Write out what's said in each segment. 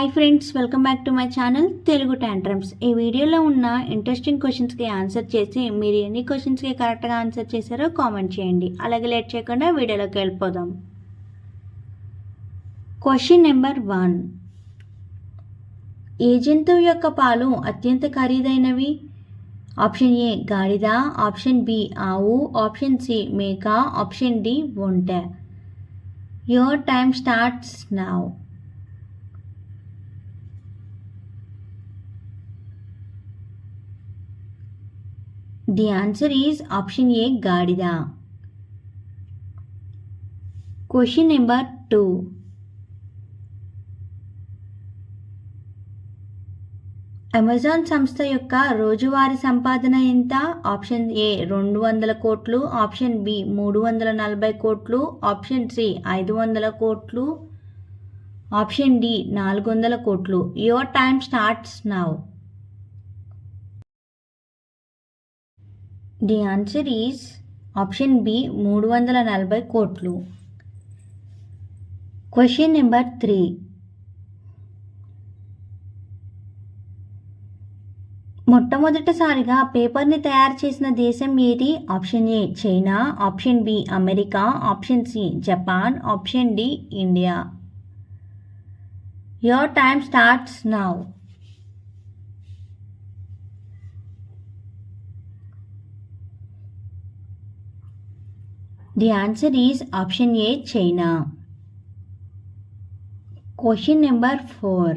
Hi friends, welcome back to my channel Telugu tantrums. ఈ వీడియోలో ఉన్న ఇంట్రెస్టింగ్ క్వశ్చన్స్కి ఆన్సర్ చేసి మీరు ఎన్ని క్వశ్చన్స్కి కరెక్ట్గా ఆన్సర్ చేశారో కామెంట్ చేయండి. అలాగే లేట్ చేయకుండా వీడియోలోకి వెళ్ళిపోదాం. Question number 1. ఏ జంతువు యొక్క పాలు అత్యంత ఖరీదైనవి? ఆప్షన్ ఏ గాడిద, ఆప్షన్ బి ఆవు, ఆప్షన్ సి మేక, ఆప్షన్ డి ఒంటె. Your time starts now. The answer is option A గాడిద. Question number 2. అమెజాన్ సంస్థ యొక్క రోజువారీ సంపాదన ఎంత? ఆప్షన్ ఏ 200 కోట్లు, ఆప్షన్ బి 340 కోట్లు, ఆప్షన్ సి 500 కోట్లు, ఆప్షన్ డి 400 కోట్లు. Your time starts now. The answer is option B 340 కోట్లు. Question number 3. మొట్టమొదటిసారిగా పేపర్ని తయారు చేసిన దేశం ఏది? Option A China, option B America, option C Japan, option D India. Your time starts now. The answer is option A China. Question number 4.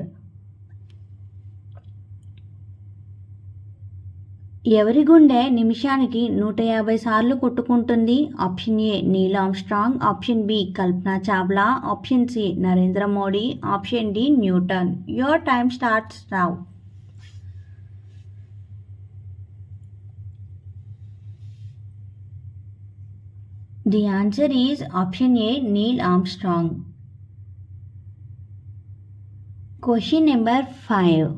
ఎవరి గుండె నిమిషానికి 150 సార్లు కొట్టుకుంటుంది? Option A Neil Armstrong, option B Kalpana Chawla, option C Narendra Modi, option D Newton. Your time starts now. The answer is option A Neil Armstrong. Question number 5.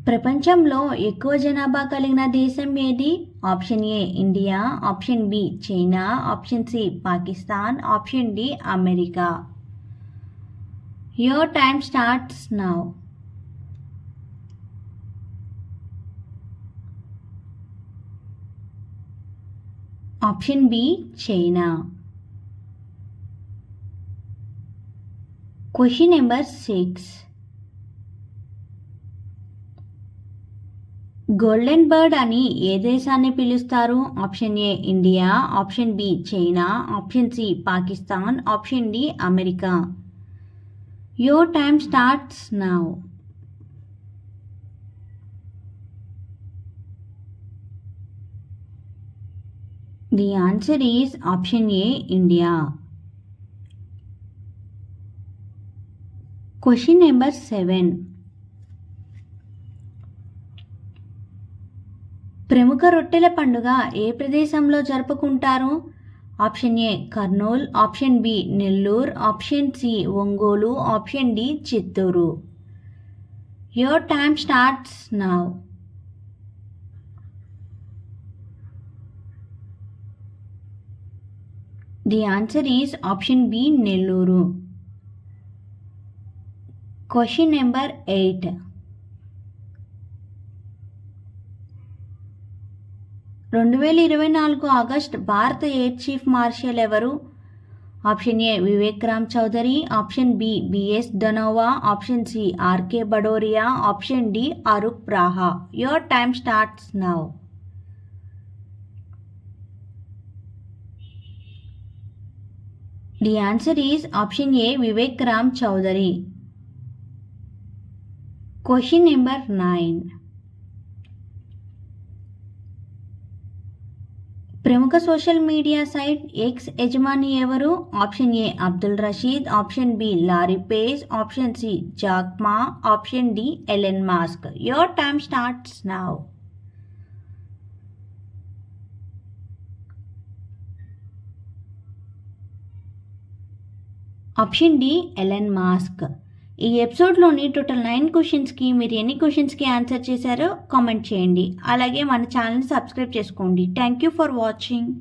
ప్రపంచంలో ఎక్కువ జనాభా కలిగిన దేశం ఏది? Option A India, option B China, option C Pakistan, option D America. Your time starts now. Option B China. Question number 6. Golden bird అని ఏ దేశాన్ని పిలుస్తారు? Option A India, option B China, option C Pakistan, option D America. Your time starts now. The answer is option A India. Question number 7. ప్రముఖ రొట్టెల పండుగ ఏ ప్రదేశంలో జరుపుకుంటారు? Option A Kurnool, option B Nellore, option C Ongole, option D Chittoor. Your time starts now. The answer is option B Nellore. Question number 8. August భారత air chief marshal ఎవరు? Option A Vivek Ram Chaudhari, option B BS Dhanoa, option C RK Bhadauria, option D Arup Raha. Your time starts now. The answer is option A Vivek Ram Chaudhari. Question number 9. ప్రముఖ social media site X యజమాని ఎవరు? Option A Abdul Rashid, option B Larry Page, option C Jack Ma, option D Elon Musk. Your time starts now. Option D Elon Musk. ఈ ఎపిసోడ్లోని total 9 క్వశ్చన్స్కి మీరు ఎన్ని క్వశ్చన్స్కి answer చేశారో కామెంట్ చేయండి. అలాగే మన ఛానల్ని సబ్స్క్రైబ్ చేసుకోండి. Thank you for watching.